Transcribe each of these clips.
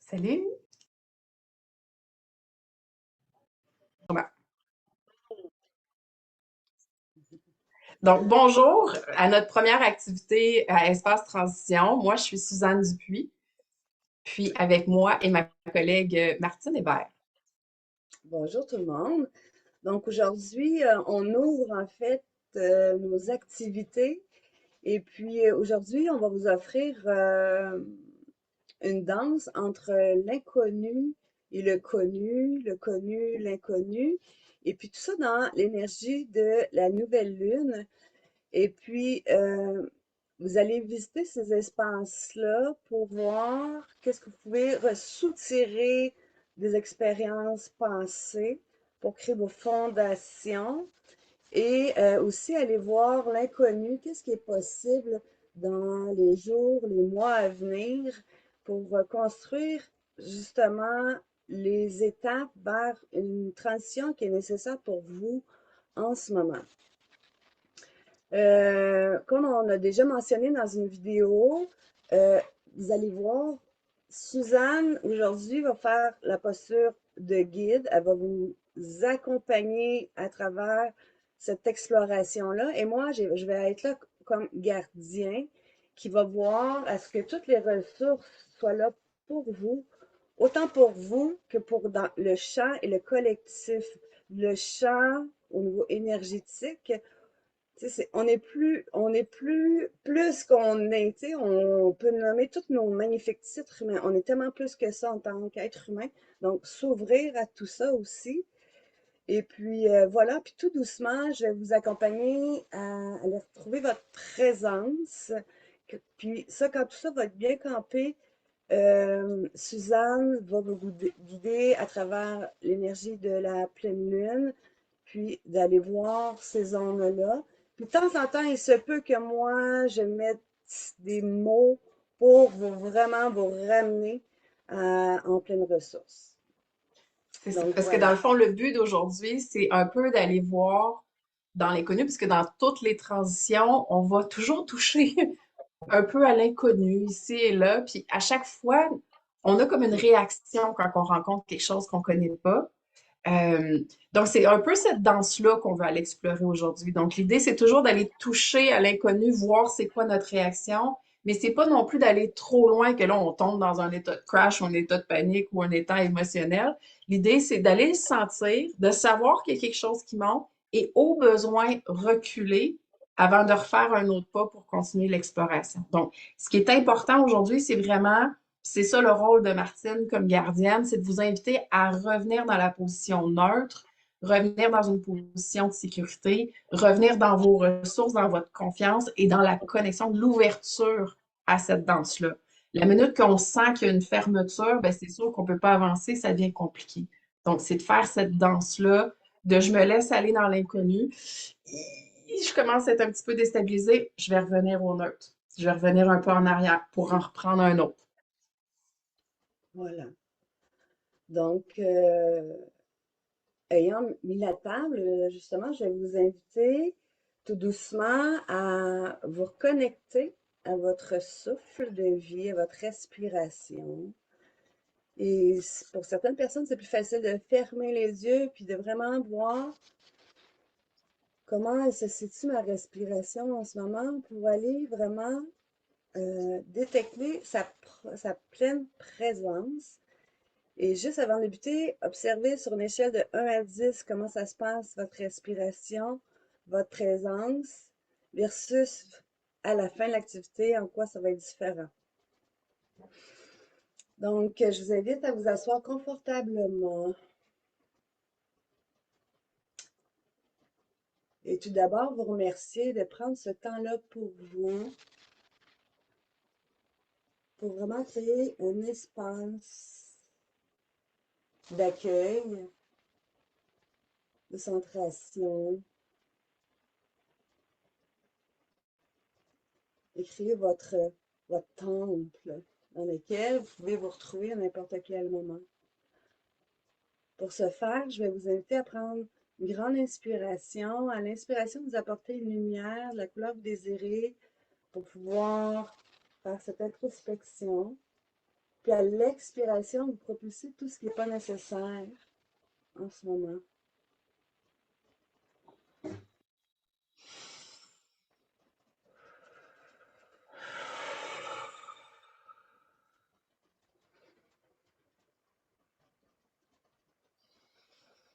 Salut! Voilà. Donc, bonjour à notre première activité à Espace Transition. Moi, je suis Suzanne Dupuis, puis avec moi et ma collègue Martine Hébert. Bonjour tout le monde. Donc aujourd'hui, on ouvre en fait nos activités et puis aujourd'hui, on va vous offrir une danse entre l'inconnu et le connu, l'inconnu, et puis tout ça dans l'énergie de la nouvelle lune. Et puis, vous allez visiter ces espaces-là pour voir qu'est-ce que vous pouvez soutirer des expériences passées pour créer vos fondations et aussi aller voir l'inconnu, qu'est-ce qui est possible dans les jours, les mois à venir pour construire justement les étapes vers une transition qui est nécessaire pour vous en ce moment. Comme on a déjà mentionné dans une vidéo, euh, vous allez voir, Suzanne aujourd'hui va faire la posture de guide. Elle va vous accompagner à travers cette exploration-là. Et moi, je vais être là comme gardien qui va voir à ce que toutes les ressources soient là pour vous, autant pour vous que pour le champ et le collectif. Le champ au niveau énergétique, on est plus qu'on est, tu sais, on peut nommer tous nos magnifiques titres, mais on est tellement plus que ça en tant qu'être humain. Donc, s'ouvrir à tout ça aussi. Et puis, voilà, puis tout doucement, je vais vous accompagner à aller retrouver votre présence. Puis ça, quand tout ça va être bien campé, Suzanne va vous guider à travers l'énergie de la pleine lune, puis d'aller voir ces zones-là. Puis de temps en temps, il se peut que moi, je mette des mots pour vraiment vous ramener en pleine ressource. C'est ça. Donc Parce que dans voilà. le fond, le but d'aujourd'hui, c'est un peu d'aller voir dans l'inconnu, puisque dans toutes les transitions, on va toujours toucher un peu à l'inconnu ici et là. Puis à chaque fois, on a comme une réaction quand on rencontre quelque chose qu'on ne connaît pas. Euh, donc, c'est un peu cette danse-là qu'on veut aller explorer aujourd'hui. Donc, l'idée, c'est toujours d'aller toucher à l'inconnu, voir c'est quoi notre réaction, mais c'est pas non plus d'aller trop loin que là, on tombe dans un état de crash, ou un état de panique ou un état émotionnel. L'idée, c'est d'aller le sentir, de savoir qu'il y a quelque chose qui monte et au besoin reculer avant de refaire un autre pas pour continuer l'exploration. Donc, ce qui est important aujourd'hui, c'est vraiment c'est ça le rôle de Martine comme gardienne, c'est de vous inviter à revenir dans la position neutre, revenir dans une position de sécurité, revenir dans vos ressources, dans votre confiance et dans la connexion de l'ouverture à cette danse-là. La minute qu'on sent qu'il y a une fermeture, ben c'est sûr qu'on ne peut pas avancer, ça devient compliqué. Donc, c'est de faire cette danse-là, de je me laisse aller dans l'inconnu. Je commence à être un petit peu déstabilisée, je vais revenir au neutre. Je vais revenir un peu en arrière pour en reprendre un autre. Voilà. Donc, ayant mis la table, justement, je vais vous inviter tout doucement à vous reconnecter à votre souffle de vie, à votre respiration. Et pour certaines personnes, c'est plus facile de fermer les yeux puis de vraiment voir comment elle se situe ma respiration en ce moment pour aller vraiment détecter sa pleine présence. Et juste avant de débuter, observez sur une échelle de 1 à 10 comment ça se passe, votre respiration, votre présence, versus à la fin de l'activité, en quoi ça va être différent. Donc, je vous invite à vous asseoir confortablement. Et tout d'abord, vous remercier de prendre ce temps-là pour vous, pour vraiment créer un espace d'accueil, de centration, et créer votre temple dans lequel vous pouvez vous retrouver à n'importe quel moment. Pour ce faire, je vais vous inviter à prendre une grande inspiration. À l'inspiration, vous apportez une lumière de la couleur que vous désirez pour pouvoir faire cette introspection. Puis à l'expiration, vous propulsez tout ce qui n'est pas nécessaire en ce moment.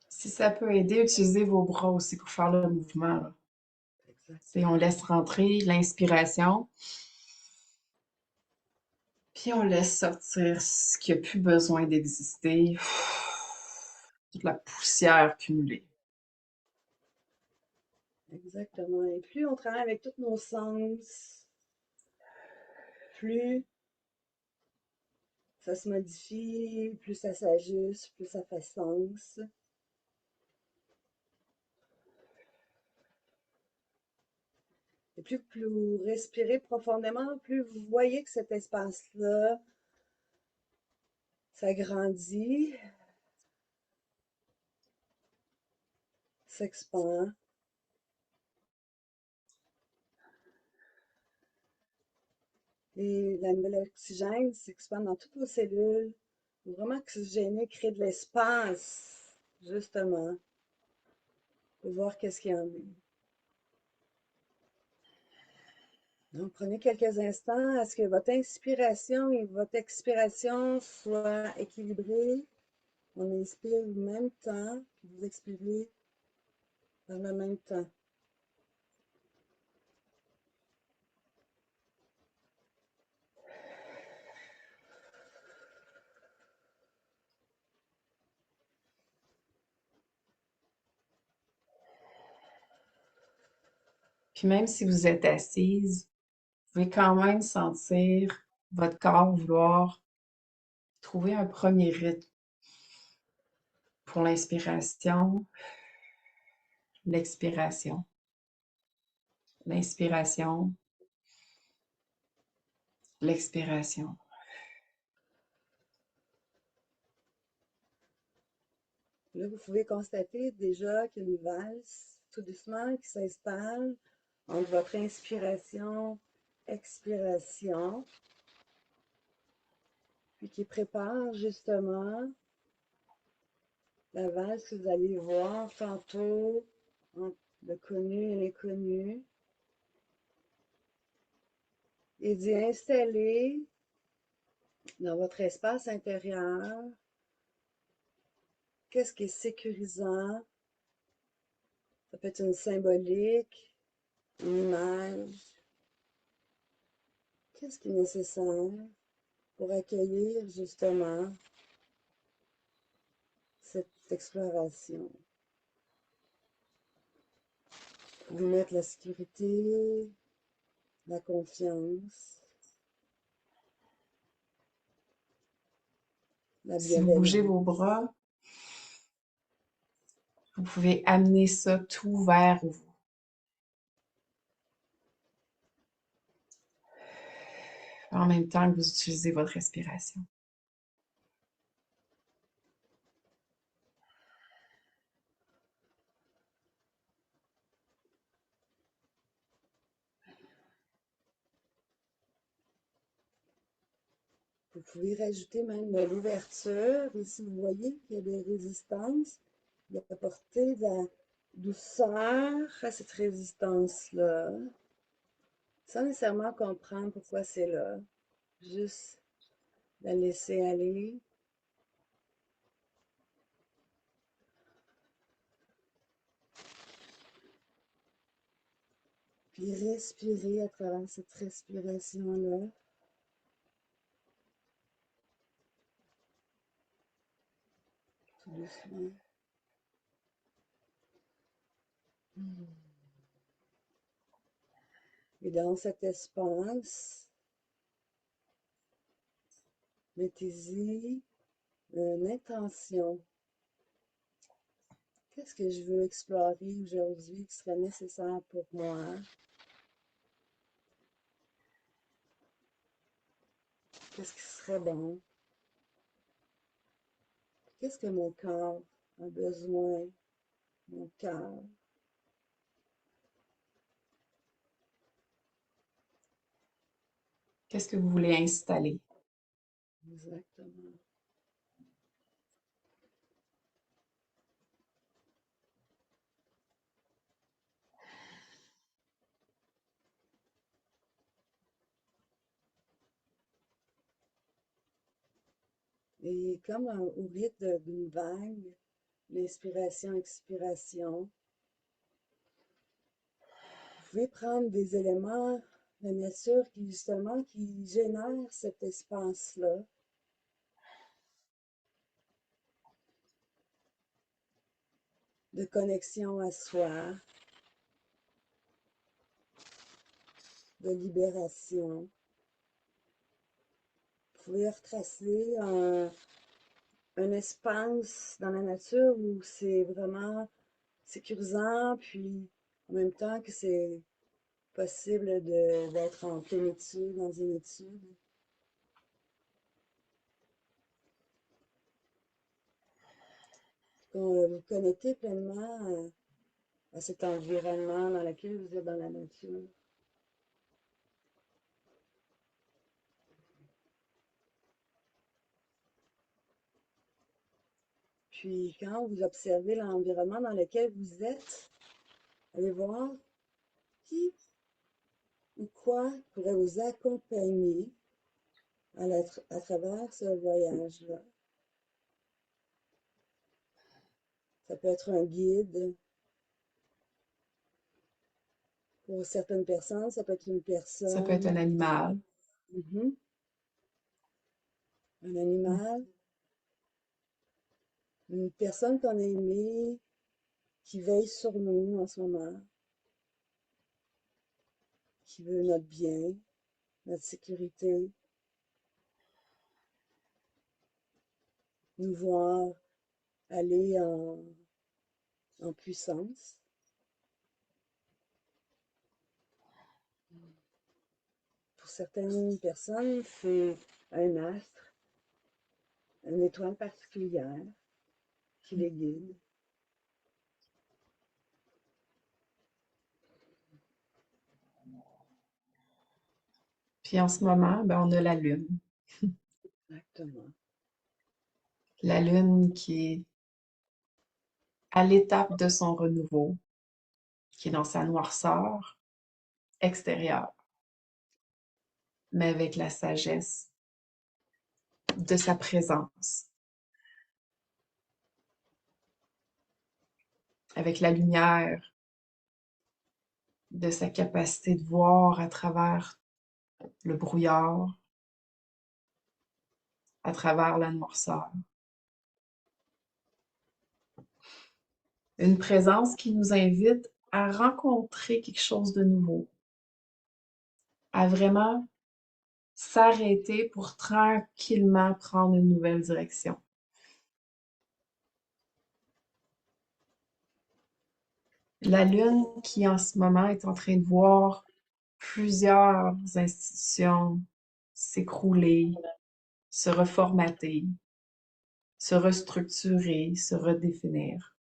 Si ça peut aider, utilisez vos bras aussi pour faire le mouvement, là. Et on Exactement. laisse rentrer l'inspiration, puis on laisse sortir ce qui a plus besoin d'exister, toute la poussière cumulée. Exactement. Et plus on travaille avec tous nos sens, plus ça se modifie, plus ça s'ajuste, plus ça fait sens. Et plus vous respirez profondément, plus vous voyez que cet espace-là s'agrandit, s'expand. Et la nouvelle oxygène s'expande dans toutes vos cellules. Vous vraiment oxygéner, créer de l'espace, justement, pour voir qu'est-ce qu'il y en a. Donc, prenez quelques instants à ce que votre inspiration et votre expiration soient équilibrées. On inspire en même temps, puis vous expirez dans le même temps. Puis même si vous êtes assise, vous pouvez quand même sentir votre corps vouloir trouver un premier rythme pour l'inspiration, l'expiration, l'inspiration, l'expiration. Là, vous pouvez constater déjà qu'il y a une valse tout doucement qui s'installe entre votre inspiration, expiration, puis qui prépare justement la valse que vous allez voir tantôt entre le connu et l'inconnu, et d'y installer dans votre espace intérieur qu'est-ce qui est sécurisant. Ça peut être une symbolique, une image. Qu'est-ce qui est nécessaire pour accueillir justement cette exploration? Vous mettre la sécurité, la confiance, la Si vous bougez vos bienveillance. bras, vous pouvez amener ça tout vers vous. En même temps que vous utilisez votre respiration. Vous pouvez rajouter même de l'ouverture. Ici, vous voyez qu'il y a des résistances. Il a apporté de la douceur à cette résistance-là, sans nécessairement comprendre pourquoi c'est là. Juste la laisser aller. Puis respirer à travers cette respiration-là. Tout doucement. Et dans cet espace, mettez-y une intention. Qu'est-ce que je veux explorer aujourd'hui qui serait nécessaire pour moi? Qu'est-ce qui serait bon? Qu'est-ce que mon corps a besoin? Mon cœur. Qu'est-ce que vous voulez installer? exactement. Et comme au rythme d'une vague, l'inspiration, expiration, vous pouvez prendre des éléments de nature qui, justement, qui génèrent cet espace-là de connexion à soi, de libération. Vous pouvez retracer un espace dans la nature où c'est vraiment sécurisant, puis en même temps que c'est possible d'être en pleine étude, dans une étude. Vous vous connectez pleinement à cet environnement dans lequel vous êtes dans la nature. Puis quand vous observez l'environnement dans lequel vous êtes, allez voir qui ou quoi pourrait vous accompagner à travers ce voyage-là. Ça peut être un guide. Pour certaines personnes, ça peut être une Ça peut être un personne, animal. mhm, un animal, une personne qu'on a aimée, qui veille sur nous en ce moment, qui veut notre bien, notre sécurité, nous voir aller en puissance. Pour certaines personnes, c'est un astre, une étoile particulière qui les guide. Puis en ce moment, ben, on a la lune. Exactement. La lune qui est à l'étape de son renouveau, qui est dans sa noirceur extérieure, mais avec la sagesse de sa présence, avec la lumière de sa capacité de voir à travers le brouillard, à travers la noirceur. Une présence qui nous invite à rencontrer quelque chose de nouveau, à vraiment s'arrêter pour tranquillement prendre une nouvelle direction. La Lune qui en ce moment est en train de voir plusieurs institutions s'écrouler, se reformater, se restructurer, se redéfinir.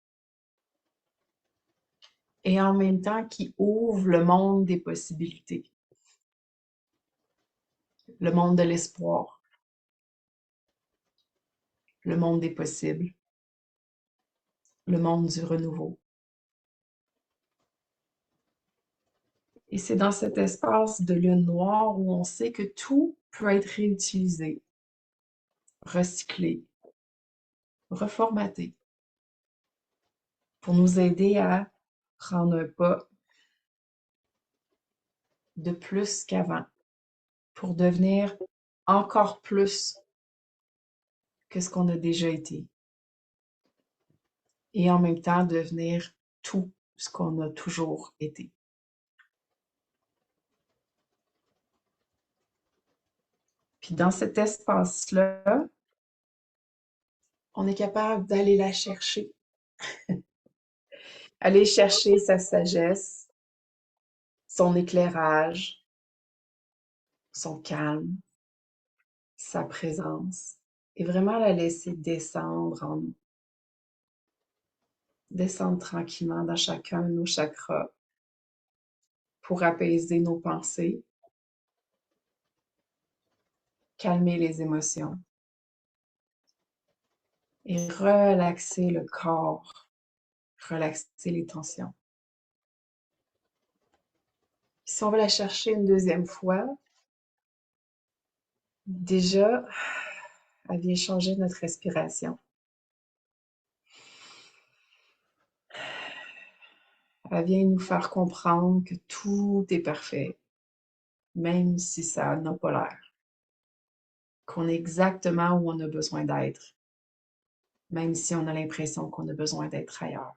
Et en même temps qui ouvre le monde des possibilités, le monde de l'espoir, le monde des possibles, le monde du renouveau. Et c'est dans cet espace de lune noire où on sait que tout peut être réutilisé, recyclé, reformaté pour nous aider à prendre un pas de plus qu'avant, pour devenir encore plus que ce qu'on a déjà été et en même temps devenir tout ce qu'on a toujours été. Puis dans cet espace-là, on est capable d'aller la chercher, aller chercher sa sagesse, son éclairage, son calme, sa présence, et vraiment la laisser descendre en nous, descendre tranquillement dans chacun de nos chakras pour apaiser nos pensées, calmer les émotions et relaxer le corps, relaxer les tensions. Si on va la chercher une deuxième fois, déjà, elle vient changer notre respiration. Elle vient nous faire comprendre que tout est parfait, même si ça n'a pas l'air. Qu'on est exactement où on a besoin d'être, même si on a l'impression qu'on a besoin d'être ailleurs.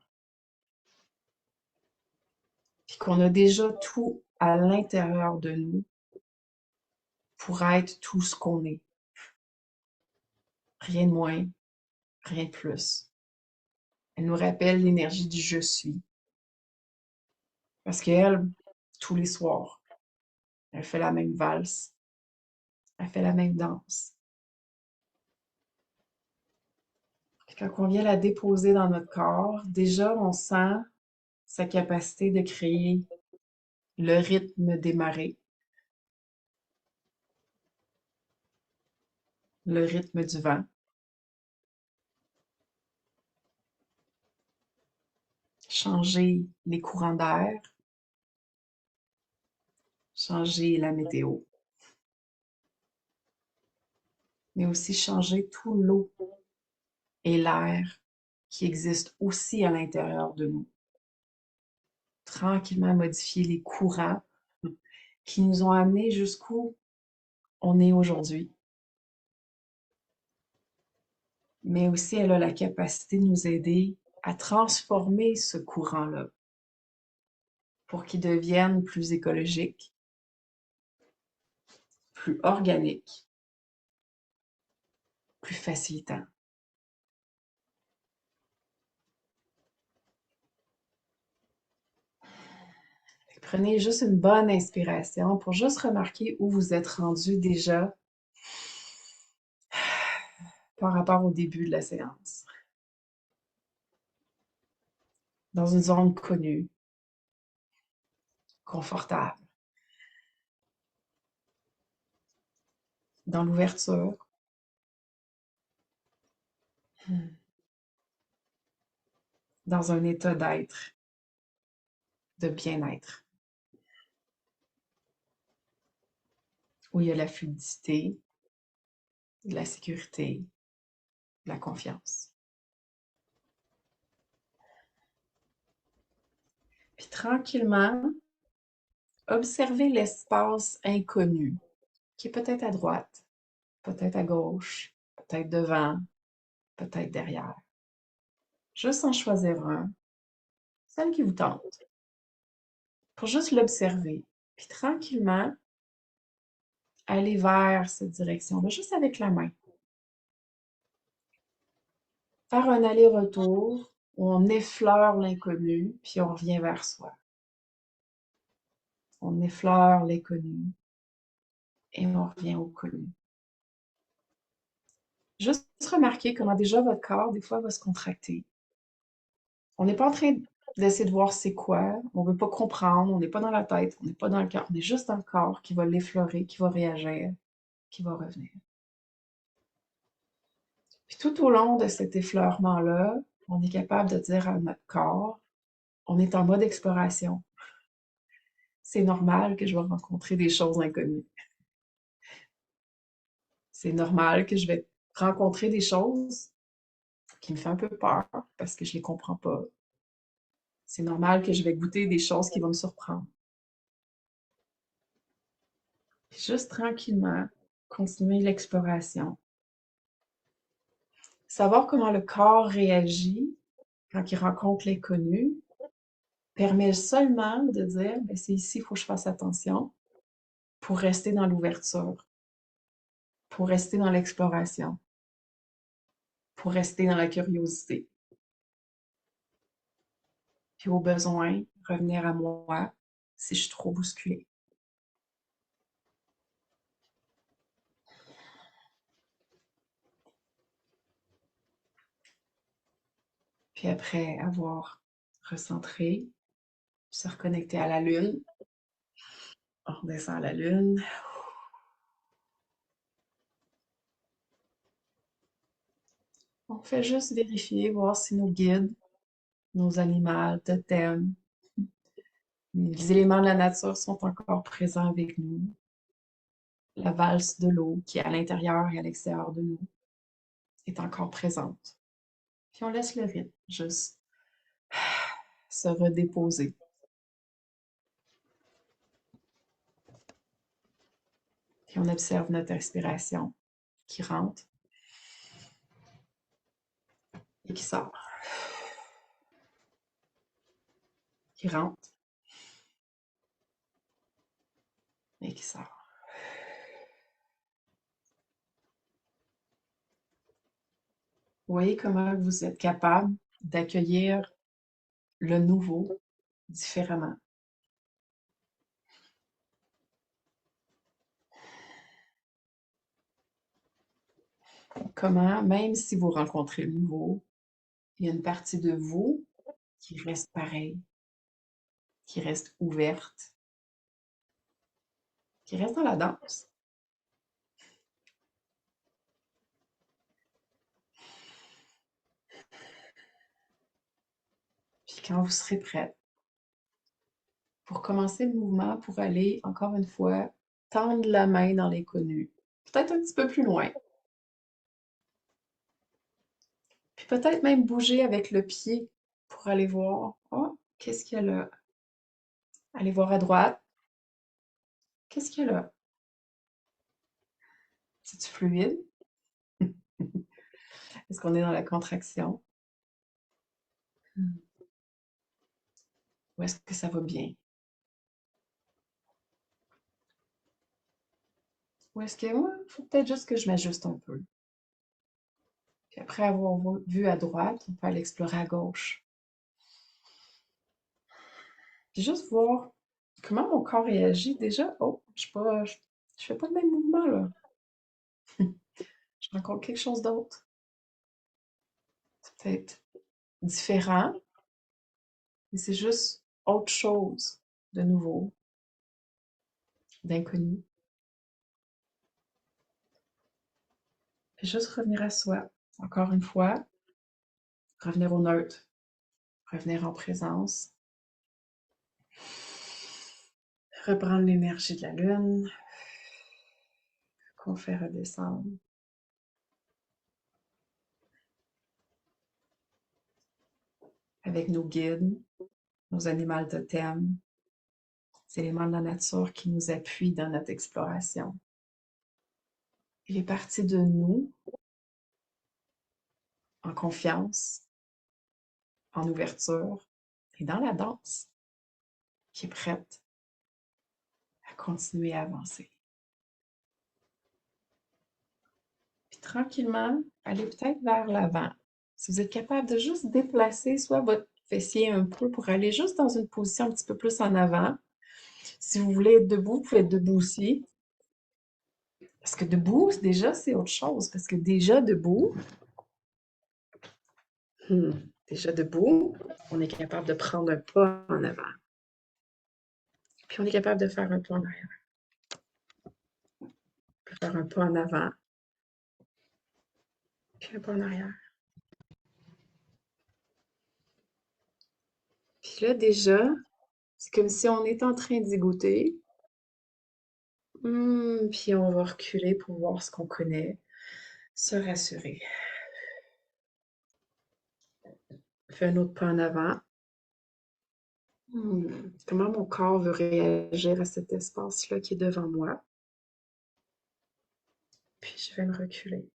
Puis qu'on a déjà tout à l'intérieur de nous pour être tout ce qu'on est. Rien de moins, rien de plus. Elle nous rappelle l'énergie du je suis. Parce qu'elle, tous les soirs, elle fait la même valse, elle fait la même danse. Puis quand on vient la déposer dans notre corps, déjà on sent sa capacité de créer le rythme démarré, le rythme du vent. Changer les courants d'air, changer la météo, mais aussi changer tout l'eau et l'air qui existent aussi à l'intérieur de nous. Tranquillement modifier les courants qui nous ont amenés jusqu'où on est aujourd'hui. Mais aussi, elle a la capacité de nous aider à transformer ce courant-là pour qu'il devienne plus écologique, plus organique, plus facilitant. Prenez juste une bonne inspiration pour juste remarquer où vous êtes rendu déjà par rapport au début de la séance. Dans une zone connue, confortable, dans l'ouverture, dans un état d'être, de bien-être, où il y a la fluidité, de la sécurité, de la confiance. Puis tranquillement, observez l'espace inconnu, qui est peut-être à droite, peut-être à gauche, peut-être devant, peut-être derrière. Juste en choisir un, celle qui vous tente, pour juste l'observer. Puis tranquillement, aller vers cette direction-là, juste avec la main. Faire un aller-retour où on effleure l'inconnu, puis on revient vers soi. On effleure l'inconnu et on revient au connu. Juste remarquer comment déjà votre corps, des fois, va se contracter. On n'est pas en train d'essayer de voir c'est quoi, on ne veut pas comprendre, on n'est pas dans la tête, on n'est pas dans le cœur, on est juste dans le corps qui va l'effleurer, qui va réagir, qui va revenir. Puis tout au long de cet effleurement-là, on est capable de dire à notre corps, on est en mode exploration. C'est normal que je vais rencontrer des choses inconnues. C'est normal que je vais rencontrer des choses qui me font un peu peur parce que je les comprends pas. C'est normal que je vais goûter des choses qui vont me surprendre. Puis juste tranquillement, continuer l'exploration. Savoir comment le corps réagit quand il rencontre l'inconnu permet seulement de dire, ben, c'est ici qu'il faut que je fasse attention pour rester dans l'ouverture, pour rester dans l'exploration, pour rester dans la curiosité. Puis au besoin, revenir à moi si je suis trop bousculée. Puis après avoir recentré, se reconnecter à la lune, on redescend à la lune. On fait juste vérifier, voir si nos guides, nos animaux, totems, les éléments de la nature sont encore présents avec nous. La valse de l'eau qui est à l'intérieur et à l'extérieur de nous est encore présente. Puis on laisse le rythme juste se redéposer. Puis on observe notre respiration qui rentre et qui sort. Qui rentre et qui sort. Vous voyez comment vous êtes capable d'accueillir le nouveau différemment. Comment, même si vous rencontrez le nouveau, il y a une partie de vous qui reste pareille, qui reste ouverte, qui reste dans la danse. Puis quand vous serez prête pour commencer le mouvement, pour aller, encore une fois, tendre la main dans l'inconnu, peut-être un petit peu plus loin, puis peut-être même bouger avec le pied pour aller voir, oh, qu'est-ce qu'il y a là? Aller voir à droite, qu'est-ce qu'il y a là? C'est-tu fluide? Est-ce qu'on est dans la contraction? Ou est-ce que ça va bien? Ou est-ce que moi, il faut peut-être juste que je m'ajuste un peu? Puis après avoir vu à droite, on peut aller explorer à gauche. Puis juste voir comment mon corps réagit. Déjà, oh, je fais pas le même mouvement là. Je rencontre quelque chose d'autre. C'est peut-être différent, mais c'est juste autre chose de nouveau, d'inconnu. Puis juste revenir à soi. Encore une fois, revenir au neutre, revenir en présence, reprendre l'énergie de la lune, qu'on fait redescendre. Avec nos guides, nos animaux totems, ces éléments de la nature qui nous appuient dans notre exploration. Et les parties de nous, en confiance, en ouverture et dans la danse, qui est prête à continuer à avancer. Puis tranquillement, allez peut-être vers l'avant. Si vous êtes capable de juste déplacer soit votre fessier un peu pour aller juste dans une position un petit peu plus en avant. Si vous voulez être debout, vous pouvez être debout aussi. Parce que debout, déjà, c'est autre chose. Parce que déjà debout, déjà debout, on est capable de prendre un pas en avant. Puis on est capable de faire un pas en arrière. On peut faire un pas en avant, puis un pas en arrière. Puis là, déjà, c'est comme si on est en train d'y goûter. Puis on va reculer pour voir ce qu'on connaît, se rassurer. Fais un autre pas en avant. Comment mon corps veut réagir à cet espace-là qui est devant moi? Puis je vais me reculer.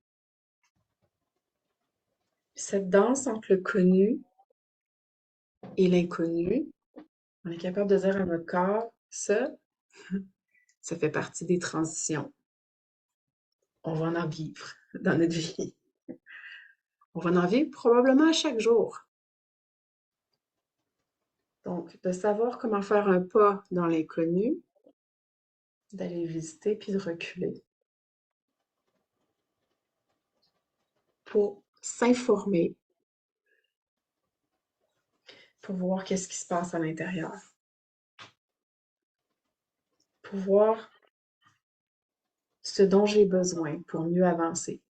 Cette danse entre le connu et l'inconnu, on est capable de dire à notre corps, ça fait partie des transitions. On va en vivre dans notre vie. On va en vivre probablement à chaque jour. Donc, de savoir comment faire un pas dans l'inconnu, d'aller visiter puis de reculer pour s'informer, pour voir qu'est-ce qui se passe à l'intérieur, pour voir ce dont j'ai besoin pour mieux avancer.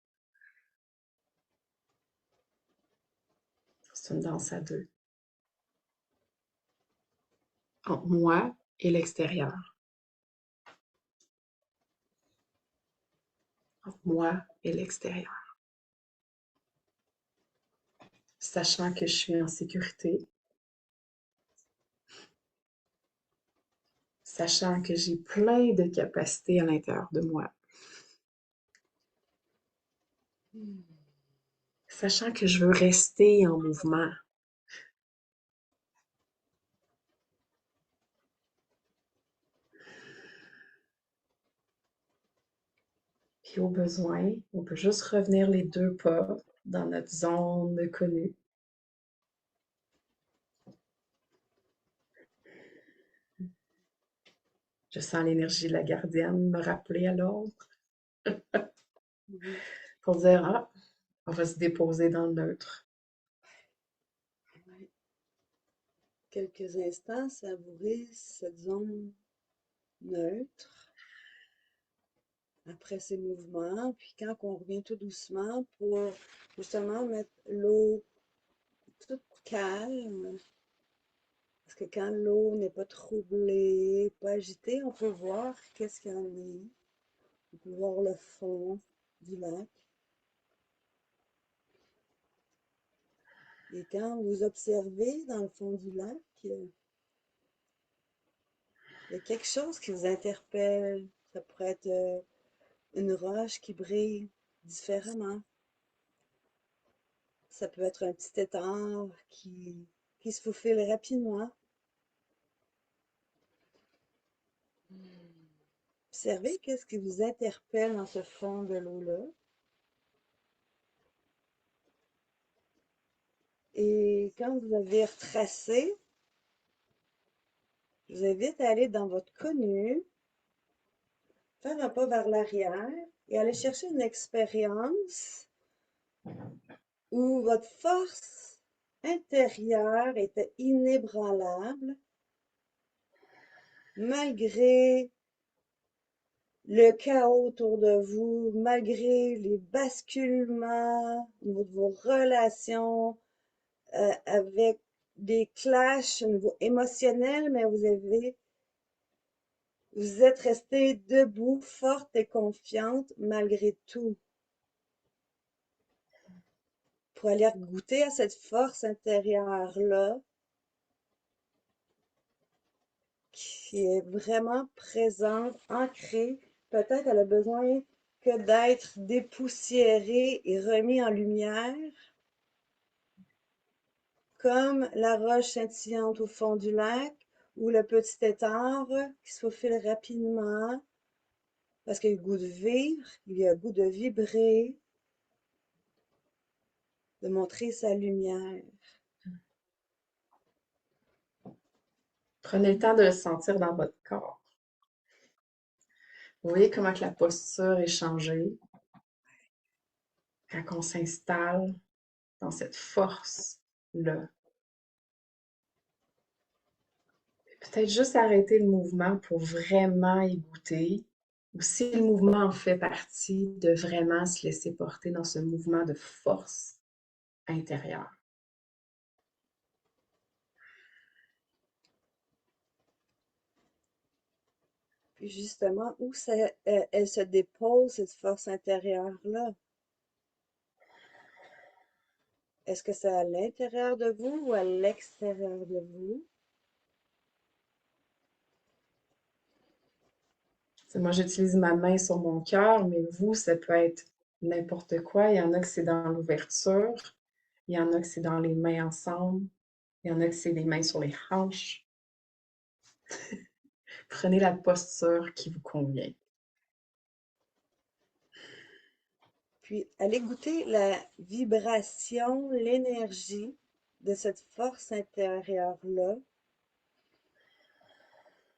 C'est une danse à deux, entre moi et l'extérieur, entre moi et l'extérieur, sachant que je suis en sécurité, sachant que j'ai plein de capacités à l'intérieur de moi, sachant que je veux rester en mouvement. Puis au besoin, on peut juste revenir les 2 pas dans notre zone de connu. Je sens l'énergie de la gardienne me rappeler à l'ordre Mhm. pour dire, ah, on va se déposer dans le neutre. Ouais. Quelques instants, savourer cette zone neutre après ces mouvements. Puis quand on revient tout doucement pour justement mettre l'eau toute calme, parce que quand l'eau n'est pas troublée, pas agitée, on peut voir qu'est-ce qu'il y en est. On peut voir le fond du lac. Et quand vous observez dans le fond du lac, il y a quelque chose qui vous interpelle. Ça pourrait être une roche qui brille différemment. Ça peut être un petit étang qui se faufile rapidement. Observez qu'est-ce qui vous interpelle dans ce fond de l'eau-là. Et quand vous avez retracé, je vous invite à aller dans votre connu, faire un pas vers l'arrière et aller chercher une expérience où votre force intérieure était inébranlable malgré le chaos autour de vous, malgré les basculements au niveau de vos relations, avec des clashs au niveau émotionnel, mais vous êtes resté debout, forte et confiante malgré tout, pour aller goûter à cette force intérieure-là qui est vraiment présente, ancrée. Peut-être elle a besoin que d'être dépoussiérée et remis en lumière, comme la roche scintillante au fond du lac ou le petit étang qui se faufile rapidement parce qu'il y a le goût de vivre, il y a le goût de vibrer, de montrer sa lumière. Prenez le temps de le sentir dans votre corps. Vous voyez comment que la posture est changée quand on s'installe dans cette force-là. Peut-être juste arrêter le mouvement pour vraiment y goûter, ou si le mouvement en fait partie, de vraiment se laisser porter dans ce mouvement de force intérieure. Puis justement, où elle se dépose, cette force intérieure-là? Est-ce que c'est à l'intérieur de vous ou à l'extérieur de vous? Moi, j'utilise ma main sur mon cœur, mais vous, ça peut être n'importe quoi. Il y en a que c'est dans l'ouverture, il y en a que c'est dans les mains ensemble, il y en a que c'est des mains sur les hanches. Prenez la posture qui vous convient. Puis allez goûter la vibration, l'énergie de cette force intérieure-là.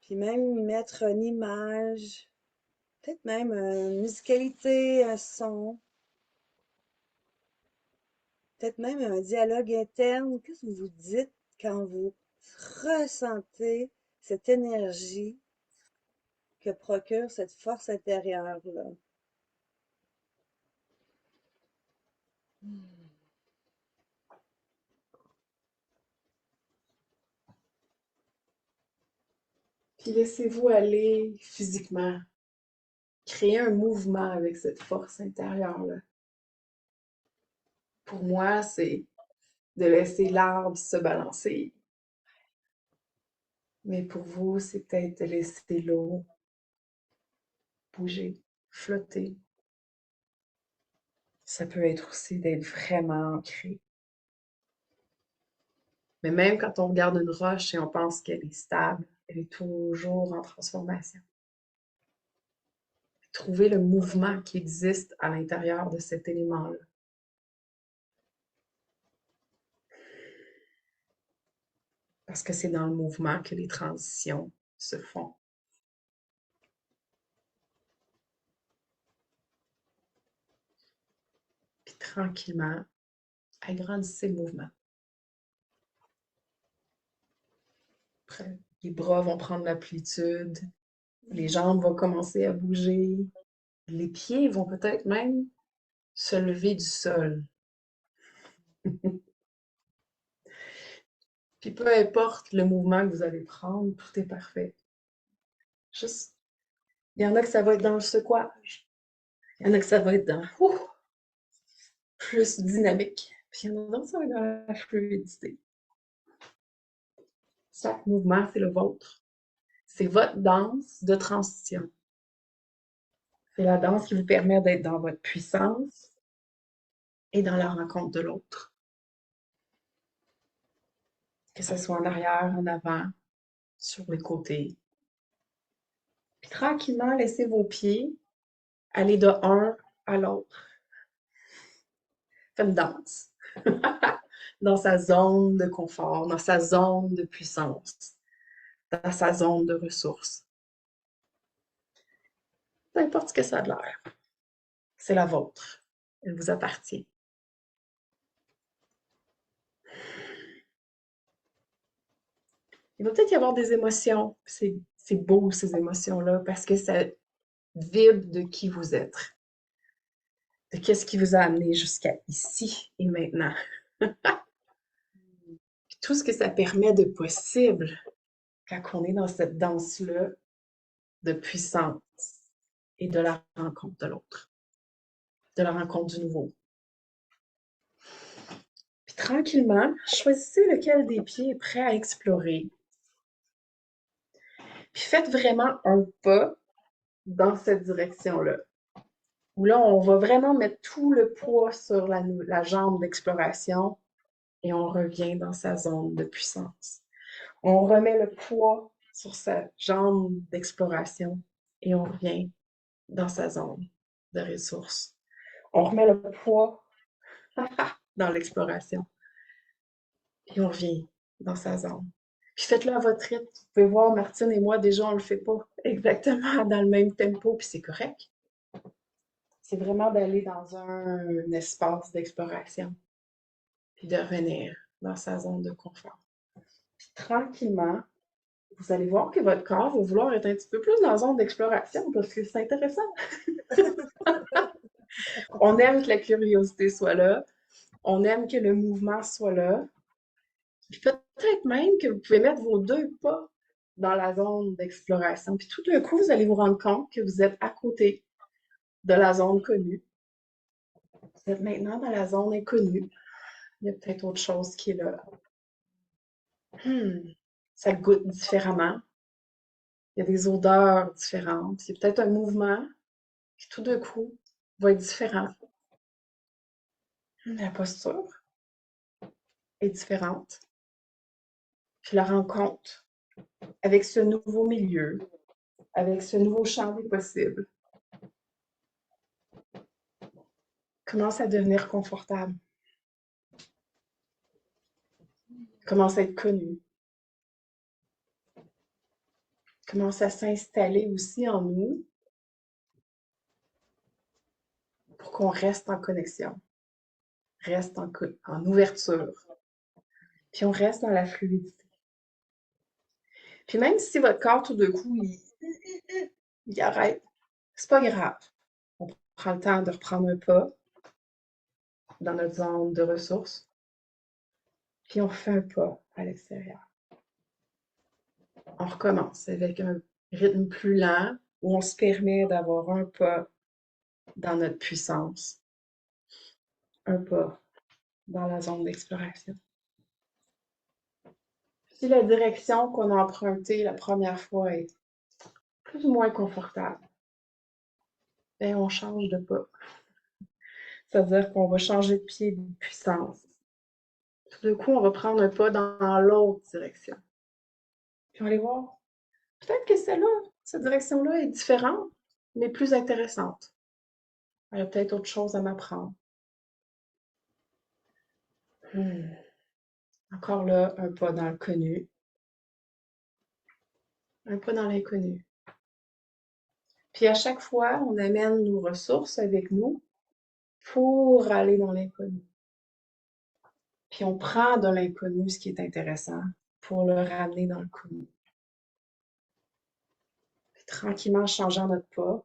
Puis même mettre une image, peut-être même une musicalité, un son, peut-être même un dialogue interne. Qu'est-ce que vous dites quand vous ressentez cette énergie que procure cette force intérieure-là? Puis laissez-vous aller physiquement. Créer un mouvement avec cette force intérieure-là. Pour moi, c'est de laisser l'arbre se balancer. Mais pour vous, c'est peut-être de laisser l'eau bouger, flotter. Ça peut être aussi d'être vraiment ancré. Mais même quand on regarde une roche et on pense qu'elle est stable, elle est toujours en transformation. Trouver le mouvement qui existe à l'intérieur de cet élément-là. Parce que c'est dans le mouvement que les transitions se font. Puis tranquillement, agrandissez le mouvement. Après, les bras vont prendre l'amplitude, les jambes vont commencer à bouger, les pieds vont peut-être même se lever du sol. Puis peu importe le mouvement que vous allez prendre, tout est parfait. Juste, il y en a que ça va être dans le secouage, il y en a que ça va être dans plus dynamique, puis il y en a d'autres, ça va être dans la fluidité. Chaque mouvement, c'est le vôtre. C'est votre danse de transition. C'est la danse qui vous permet d'être dans votre puissance et dans la rencontre de l'autre. Que ce soit en arrière, en avant, sur les côtés. Puis tranquillement, laissez vos pieds aller de un à l'autre. Faites une danse. Dans sa zone de confort, dans sa zone de puissance, dans sa zone de ressources. Peu importe ce que ça a l'air. C'est la vôtre. Elle vous appartient. Il va peut-être y avoir des émotions. C'est beau, ces émotions-là, parce que ça vibre de qui vous êtes, de qu'est-ce qui vous a amené jusqu'à ici et maintenant. Puis tout ce que ça permet de possible quand on est dans cette danse-là de puissance et de la rencontre de l'autre, de la rencontre du nouveau. Puis tranquillement, choisissez lequel des pieds est prêt à explorer. Puis faites vraiment un pas dans cette direction-là. Où là, on va vraiment mettre tout le poids sur la jambe d'exploration et on revient dans sa zone de puissance. On remet le poids sur sa jambe d'exploration et on revient dans sa zone de ressources. On remet le poids dans l'exploration et on revient dans sa zone. Puis faites-le à votre rythme. Vous pouvez voir, Martine et moi, déjà, on ne le fait pas exactement dans le même tempo, puis c'est correct. C'est vraiment d'aller dans un espace d'exploration, puis de revenir dans sa zone de confort. Puis tranquillement, vous allez voir que votre corps va vouloir être un petit peu plus dans la zone d'exploration parce que c'est intéressant. On aime que la curiosité soit là. On aime que le mouvement soit là. Puis peut-être même que vous pouvez mettre vos deux pas dans la zone d'exploration. Puis tout d'un coup, vous allez vous rendre compte que vous êtes à côté de la zone connue. Vous êtes maintenant dans la zone inconnue. Il y a peut-être autre chose qui est là. Ça goûte différemment. Il y a des odeurs différentes. Il y a peut-être un mouvement qui tout d'un coup va être différent. La posture est différente. Puis la rencontre avec ce nouveau milieu, avec ce nouveau champ des possibles, commence à devenir confortable, commence à être connu, commence à s'installer aussi en nous pour qu'on reste en connexion, reste en ouverture, puis on reste dans la fluidité. Puis même si votre corps, tout d'un coup, il arrête, c'est pas grave. On prend le temps de reprendre un pas dans notre zone de ressources, puis on fait un pas à l'extérieur. On recommence avec un rythme plus lent où on se permet d'avoir un pas dans notre puissance, un pas dans la zone d'exploration. Si la direction qu'on a empruntée la première fois est plus ou moins confortable, ben on change de pas. C'est-à-dire qu'on va changer de pied de puissance. Tout d'un coup, on va prendre un pas dans l'autre direction. Puis on va aller voir. Peut-être que celle-là, cette direction-là est différente, mais plus intéressante. Elle a peut-être autre chose à m'apprendre. Hmm. Encore là, un pas dans le connu, un pas dans l'inconnu. Puis à chaque fois, on amène nos ressources avec nous pour aller dans l'inconnu. Puis on prend de l'inconnu ce qui est intéressant pour le ramener dans le connu. Puis tranquillement changeant notre pas,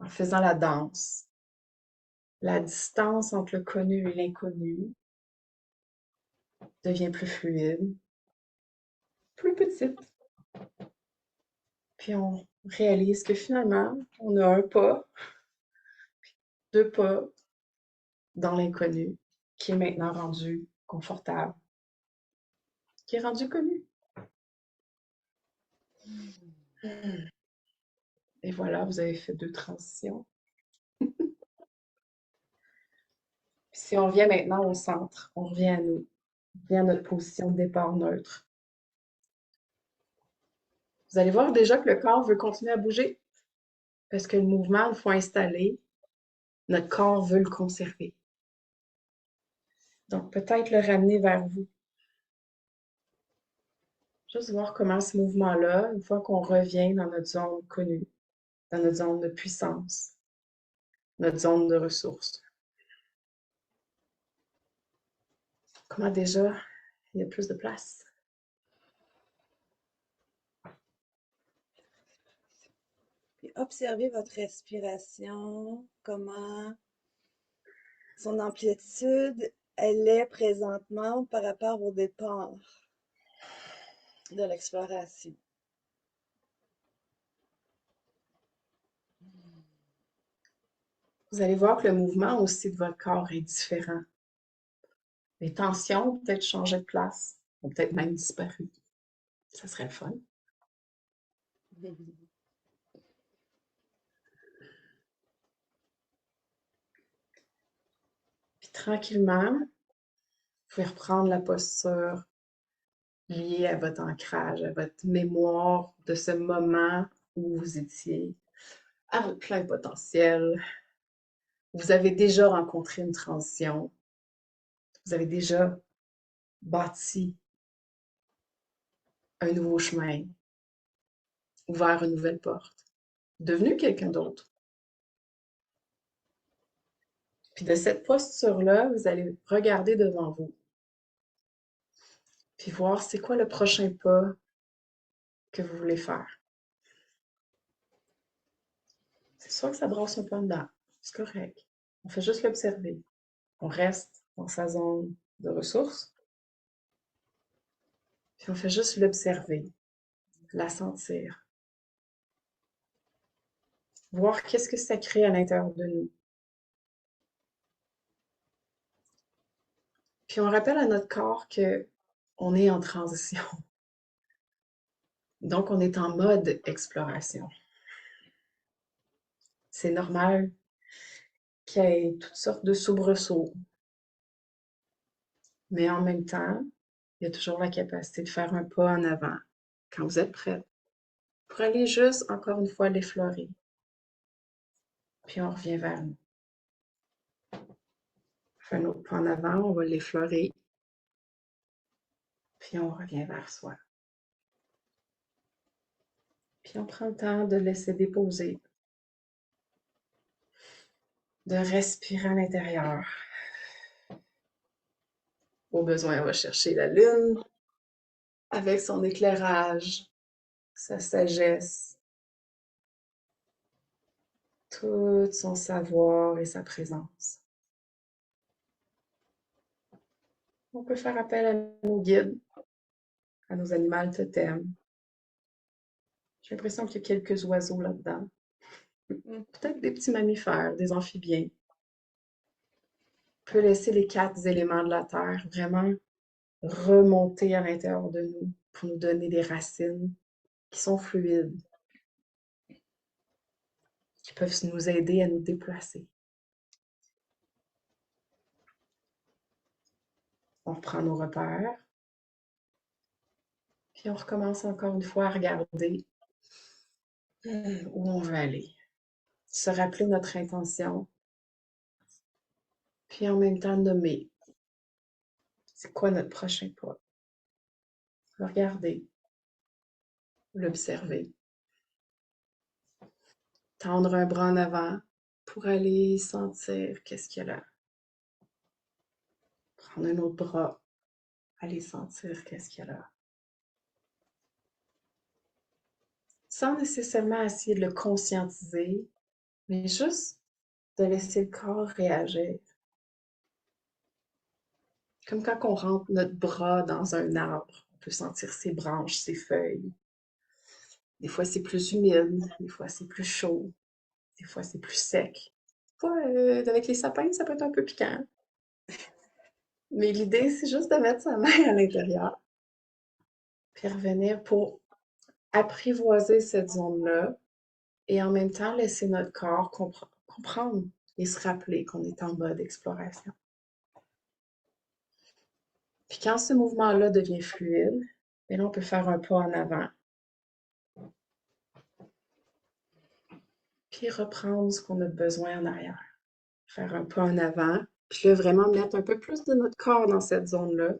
en faisant la danse, la distance entre le connu et l'inconnu devient plus fluide, plus petite. Puis on réalise que finalement, on a un pas, deux pas dans l'inconnu qui est maintenant rendu confortable, qui est rendu connu. Et voilà, vous avez fait deux transitions. Puis si on revient maintenant au centre, on revient à nous, on revient à notre position de départ neutre. Vous allez voir déjà que le corps veut continuer à bouger parce que le mouvement, une fois installé, notre corps veut le conserver. Donc peut-être le ramener vers vous. Juste voir comment ce mouvement-là, une fois qu'on revient dans notre zone connue, dans notre zone de puissance, notre zone de ressources, comment déjà il y a plus de place. Puis observez votre respiration, comment son amplitude, elle est présentement par rapport au départ de l'exploration. Vous allez voir que le mouvement aussi de votre corps est différent. Les tensions ont peut-être changé de place, ont peut-être même disparu. Ça serait le fun. Puis tranquillement, vous pouvez reprendre la posture liée à votre ancrage, à votre mémoire de ce moment où vous étiez à votre plein potentiel. Vous avez déjà rencontré une transition. Vous avez déjà bâti un nouveau chemin, ouvert une nouvelle porte, devenu quelqu'un d'autre. Puis de cette posture-là, vous allez regarder devant vous, puis voir c'est quoi le prochain pas que vous voulez faire. C'est sûr que ça brasse un peu en dedans, c'est correct. On fait juste l'observer. On reste dans sa zone de ressources, puis on fait juste l'observer, la sentir, voir qu'est-ce que ça crée à l'intérieur de nous. Puis on rappelle à notre corps que on est en transition. Donc, on est en mode exploration. C'est normal qu'il y ait toutes sortes de soubresauts. Mais en même temps, il y a toujours la capacité de faire un pas en avant quand vous êtes prête pour aller juste, encore une fois, l'effleurer. Puis on revient vers nous. On fait un autre pas en avant, on va l'effleurer. Puis on revient vers soi. Puis on prend le temps de laisser déposer, de respirer à l'intérieur. Au besoin, on va chercher la lune avec son éclairage, sa sagesse, tout son savoir et sa présence. On peut faire appel à nos guides, à nos animaux totems, J'ai l'impression qu'il y a quelques oiseaux là-dedans. Mhm. Peut-être des petits mammifères, des amphibiens. On peut laisser les quatre éléments de la Terre vraiment remonter à l'intérieur de nous pour nous donner des racines qui sont fluides, qui peuvent nous aider à nous déplacer. On reprend nos repères, puis on recommence encore une fois à regarder où on veut aller. Se rappeler notre intention, puis en même temps nommer c'est quoi notre prochain pas. Le regarder, l'observer, tendre un bras en avant pour aller sentir qu'est-ce qu'il y a là. Prendre un autre bras, aller sentir qu'est-ce qu'il y a là. Sans nécessairement essayer de le conscientiser, mais juste de laisser le corps réagir. Comme quand on rentre notre bras dans un arbre, on peut sentir ses branches, ses feuilles. Des fois, c'est plus humide, des fois, c'est plus chaud, des fois, c'est plus sec. Des fois, avec les sapins, ça peut être un peu piquant. Mais l'idée, c'est juste de mettre sa main à l'intérieur, puis revenir pour apprivoiser cette zone-là et en même temps laisser notre corps comprendre et se rappeler qu'on est en mode exploration. Puis quand ce mouvement-là devient fluide, bien là, on peut faire un pas en avant, puis reprendre ce qu'on a besoin en arrière. Faire un pas en avant, puis là, vraiment mettre un peu plus de notre corps dans cette zone-là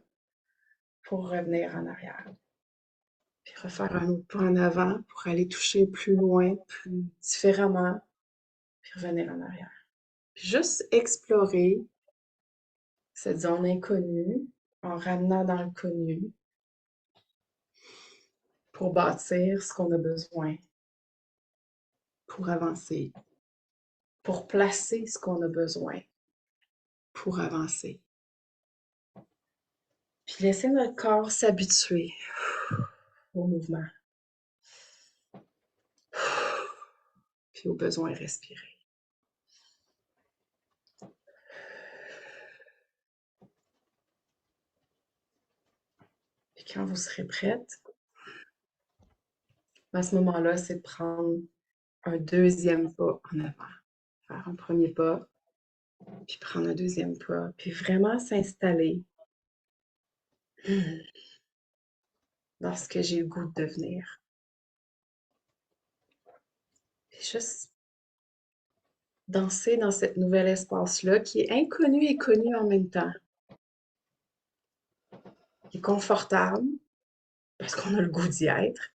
pour revenir en arrière. Puis refaire un autre pas en avant pour aller toucher plus loin, plus différemment, puis revenir en arrière. Puis juste explorer cette zone inconnue en ramenant dans le connu pour bâtir ce qu'on a besoin, pour avancer, pour placer ce qu'on a besoin, pour avancer. Puis laisser notre corps s'habituer au mouvement, puis au besoin de respirer. Puis quand vous serez prête, à ce moment-là, c'est de prendre un deuxième pas en avant. Faire un premier pas, puis prendre un deuxième pas, puis vraiment s'installer dans ce que j'ai le goût de devenir. Puis juste danser dans cet nouvel espace-là qui est inconnu et connu en même temps, qui est confortable parce qu'on a le goût d'y être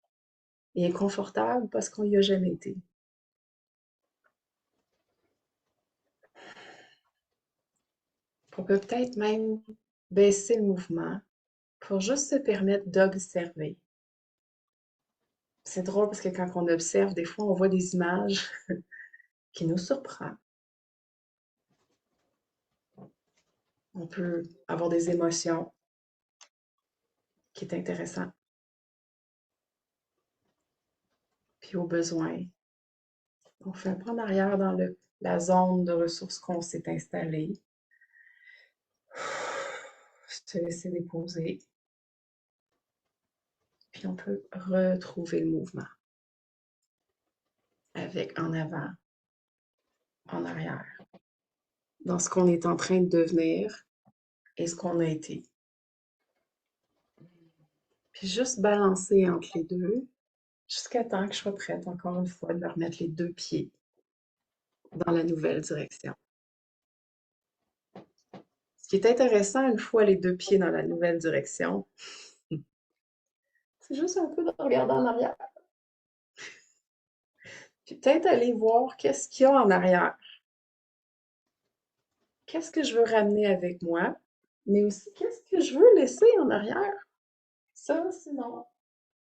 et inconfortable parce qu'on n'y a jamais été. On peut peut-être même baisser le mouvement pour juste se permettre d'observer. C'est drôle parce que quand on observe, des fois, on voit des images qui nous surprennent. On peut avoir des émotions qui est intéressant. Puis au besoin, on fait un pas en arrière dans la zone de ressources qu'on s'est installée. Se laisser déposer. Puis on peut retrouver le mouvement avec en avant, en arrière, dans ce qu'on est en train de devenir et ce qu'on a été. Puis juste balancer entre les deux jusqu'à temps que je sois prête, encore une fois, de me remettre les deux pieds dans la nouvelle direction. Ce qui est intéressant, une fois les deux pieds dans la nouvelle direction, c'est juste un peu de regarder en arrière. Puis peut-être aller voir qu'est-ce qu'il y a en arrière. Qu'est-ce que je veux ramener avec moi, mais aussi qu'est-ce que je veux laisser en arrière. Ça, c'est non.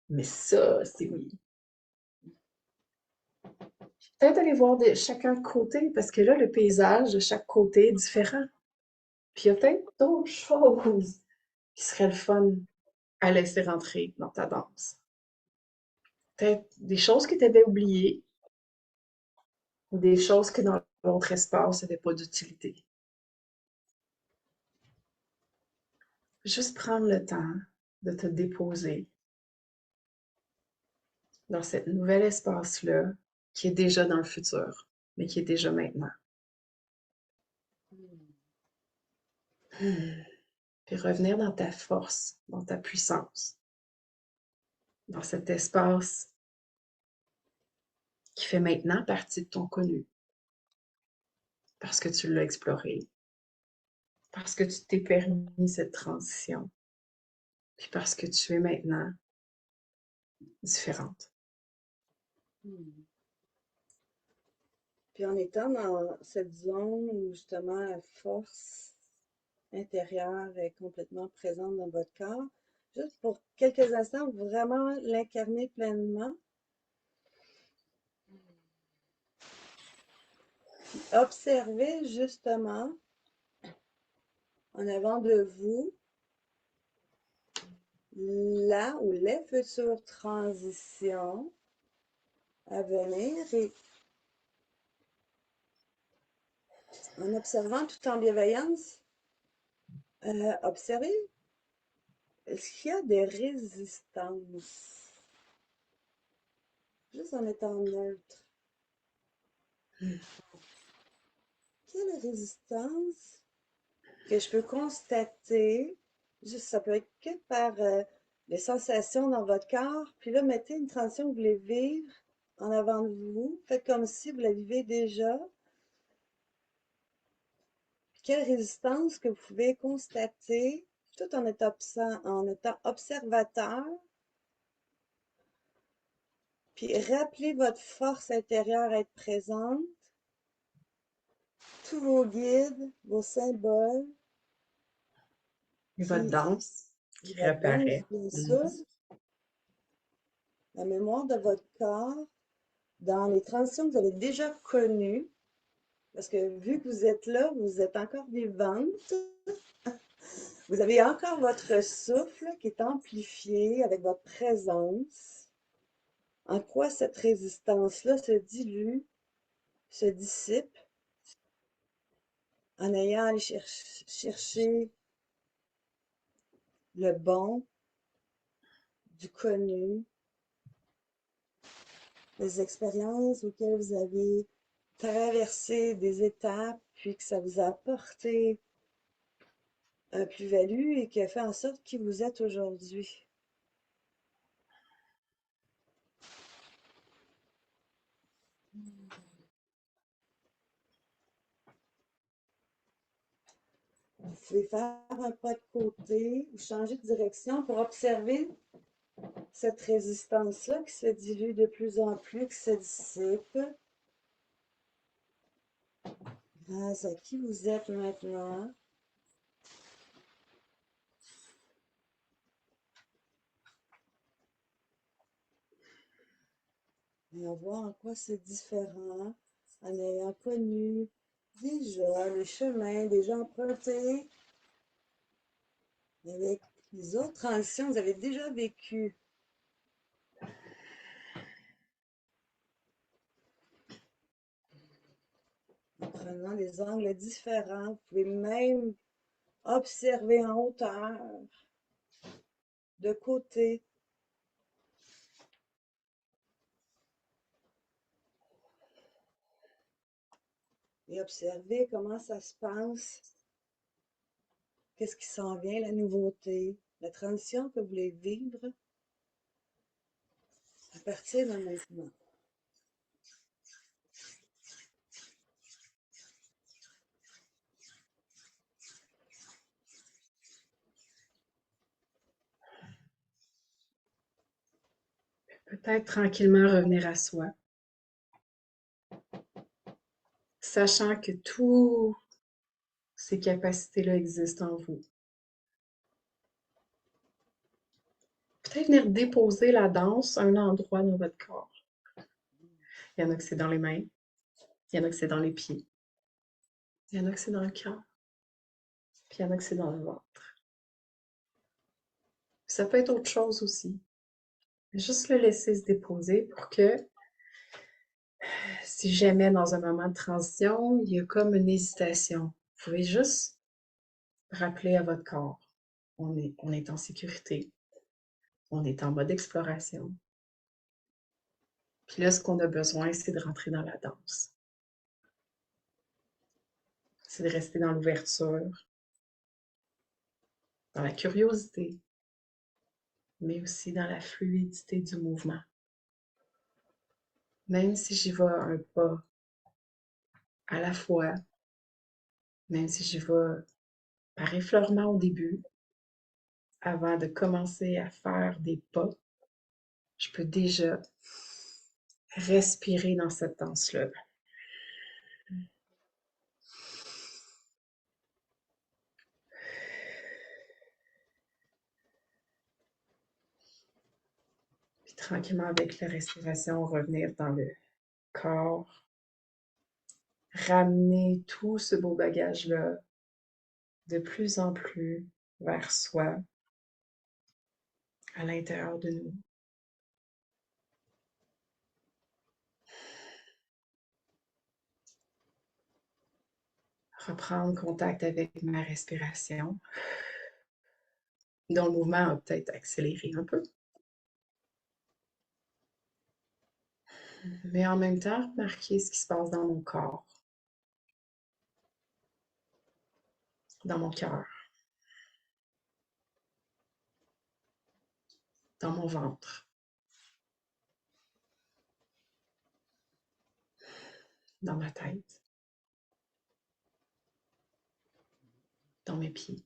Mais ça, c'est oui. Peut-être aller voir chacun de côté, parce que là, le paysage de chaque côté est différent. Puis il y a peut-être d'autres choses qui seraient le fun à laisser rentrer dans ta danse. peut-être des choses que tu avais oubliées ou des choses que dans l'autre espace n'avaient pas d'utilité. Juste prendre le temps de te déposer dans cet nouvel espace-là qui est déjà dans le futur, mais qui est déjà maintenant. Hmm. Puis revenir dans ta force, dans ta puissance, dans cet espace qui fait maintenant partie de ton connu, parce que tu l'as exploré, parce que tu t'es permis cette transition, puis parce que tu es maintenant différente. Hmm. Puis en étant dans cette zone où justement la force intérieure est complètement présente dans votre corps, juste pour quelques instants, vraiment l'incarner pleinement. Puis observez justement en avant de vous là ou les futures transitions à venir et en observant tout en bienveillance, observez est-ce qu'il y a des résistances, juste en étant neutre. Quelle résistance que je peux constater, juste ça peut être que par les sensations dans votre corps, puis là, mettez une transition que vous voulez vivre en avant de vous, faites comme si vous la vivez déjà. Puis quelle résistance que vous pouvez constater, tout en étant observateur, puis rappelez votre force intérieure à être présente, tous vos guides, vos symboles, Et votre puis danse qui votre danse, réapparaît. bien sûr, la mémoire de votre corps, dans les transitions que vous avez déjà connues, parce que vu que vous êtes là, vous êtes encore vivante, vous avez encore votre souffle qui est amplifié avec votre présence. En quoi cette résistance-là se dilue, se dissipe, en ayant allé chercher le bon, du connu, des expériences auxquelles vous avez traversé des étapes, puis que ça vous a apporté un plus-value et qui a fait en sorte qui vous êtes aujourd'hui. Vous pouvez faire un pas de côté ou changer de direction pour observer cette résistance-là qui se dilue de plus en plus, qui se dissipe grâce à qui vous êtes maintenant. Et on voit en quoi c'est différent en ayant connu déjà les chemins déjà empruntés avec les autres transitions que vous avez déjà vécues. En prenant des angles différents, vous pouvez même observer en hauteur, de côté, et observer comment ça se passe, qu'est-ce qui s'en vient, la nouveauté, la transition que vous voulez vivre à partir de maintenant. Peut-être tranquillement revenir à soi, sachant que toutes ces capacités-là existent en vous. Peut-être venir déposer la danse à un endroit dans votre corps. Il y en a que c'est dans les mains, il y en a que c'est dans les pieds, il y en a que c'est dans le cœur, puis il y en a que c'est dans le ventre. Ça peut être autre chose aussi. Juste le laisser se déposer pour que si jamais dans un moment de transition, il y a comme une hésitation, vous pouvez juste rappeler à votre corps, on est en sécurité, on est en mode exploration. Puis là, ce qu'on a besoin, c'est de rentrer dans la danse. C'est de rester dans l'ouverture, dans la curiosité, mais aussi dans la fluidité du mouvement. Même si j'y vais un pas à la fois, même si j'y vais par effleurement au début, avant de commencer à faire des pas, je peux déjà respirer dans cette danse-là. Puis tranquillement, avec la respiration, revenir dans le corps, ramener tout ce beau bagage-là de plus en plus vers soi, à l'intérieur de nous. Reprendre contact avec ma respiration, dont le mouvement a peut-être accéléré un peu. Mais en même temps, remarquer ce qui se passe dans mon corps, dans mon cœur, dans mon ventre, dans ma tête, dans mes pieds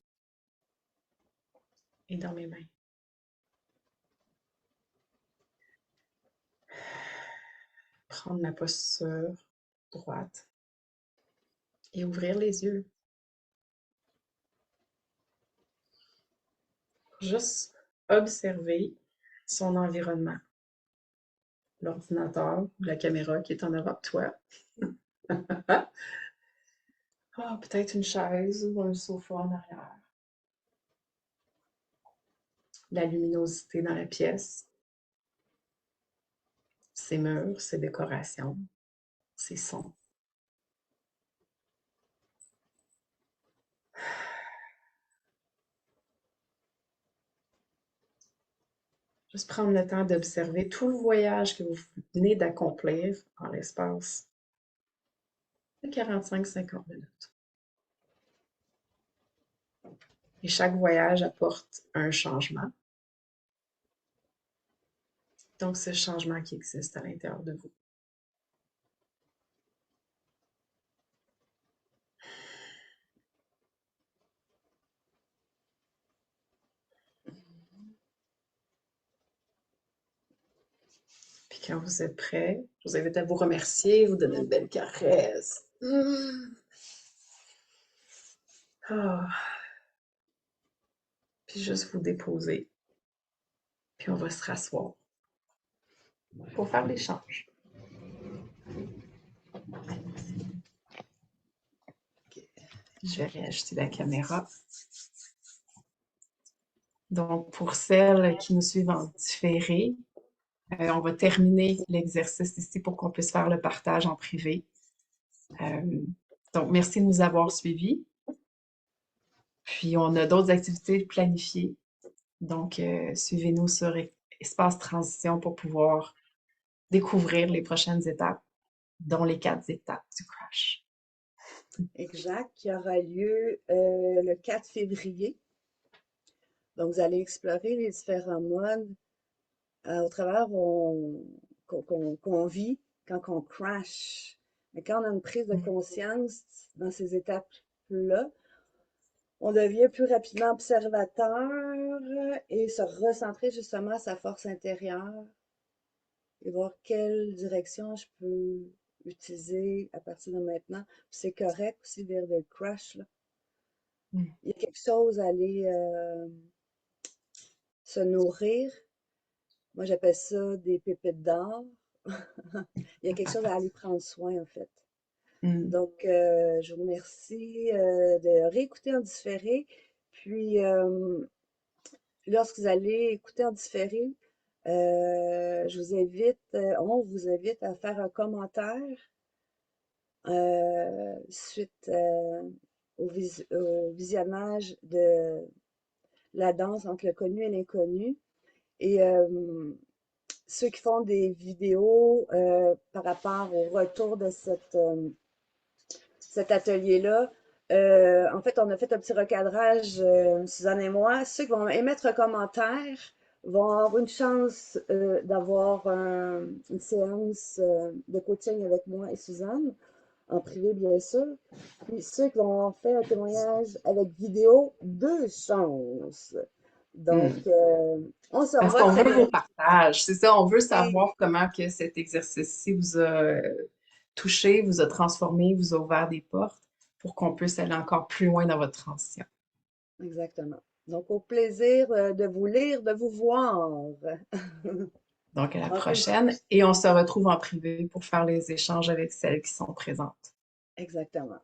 et dans mes mains. Prendre ma posture droite et ouvrir les yeux. Juste observer son environnement, l'ordinateur ou la caméra qui est en avant de toi. Ah, peut-être une chaise ou un sofa en arrière. La luminosité dans la pièce, ses murs, ses décorations, ses sons. Juste prendre le temps d'observer tout le voyage que vous venez d'accomplir en l'espace de 45-50 minutes. Et chaque voyage apporte un changement. Donc, ce changement qui existe à l'intérieur de vous. Puis quand vous êtes prêt, je vous invite à vous remercier, vous donner une belle caresse. Ah. Puis juste vous déposer. Puis on va se rasseoir pour faire l'échange. Je vais réajuster la caméra. Donc, pour celles qui nous suivent en différé, on va terminer l'exercice ici pour qu'on puisse faire le partage en privé. Donc, merci de nous avoir suivis. Puis, on a d'autres activités planifiées. Donc, suivez-nous sur Espace Transition pour pouvoir découvrir les prochaines étapes, dont les 4 étapes du crash. Exact, qui aura lieu le 4 février. Donc, vous allez explorer les différents modes au travers qu'on vit quand on crash. Mais quand on a une prise de conscience dans ces étapes-là, on devient plus rapidement observateur et se recentrer justement à sa force intérieure et voir quelle direction je peux utiliser à partir de maintenant. C'est correct aussi vers le crash, là. Mm. Il y a quelque chose à aller se nourrir. Moi, j'appelle ça des pépites d'or. Il y a quelque chose à aller prendre soin, en fait. Mm. Donc, je vous remercie de réécouter en différé. Puis, lorsque vous allez écouter en différé, On vous invite à faire un commentaire suite au visionnage de la danse entre le connu et l'inconnu. Et ceux qui font des vidéos par rapport au retour de cet atelier-là, en fait, on a fait un petit recadrage, Suzanne et moi. Ceux qui vont émettre un commentaire vont avoir une chance d'avoir une séance de coaching avec moi et Suzanne, en privé bien sûr. Puis ceux qui vont faire un témoignage avec vidéo, deux chances. Donc, Hmm. on se Parce qu'on revoit très veut vos bientôt. partages. C'est ça, on veut savoir comment que cet exercice-ci vous a touché, vous a transformé, vous a ouvert des portes pour qu'on puisse aller encore plus loin dans votre transition. Exactement. Donc, au plaisir de vous lire, de vous voir. Donc, à la Encore une- prochaine et on se retrouve en privé pour faire les échanges avec celles qui sont présentes. Exactement.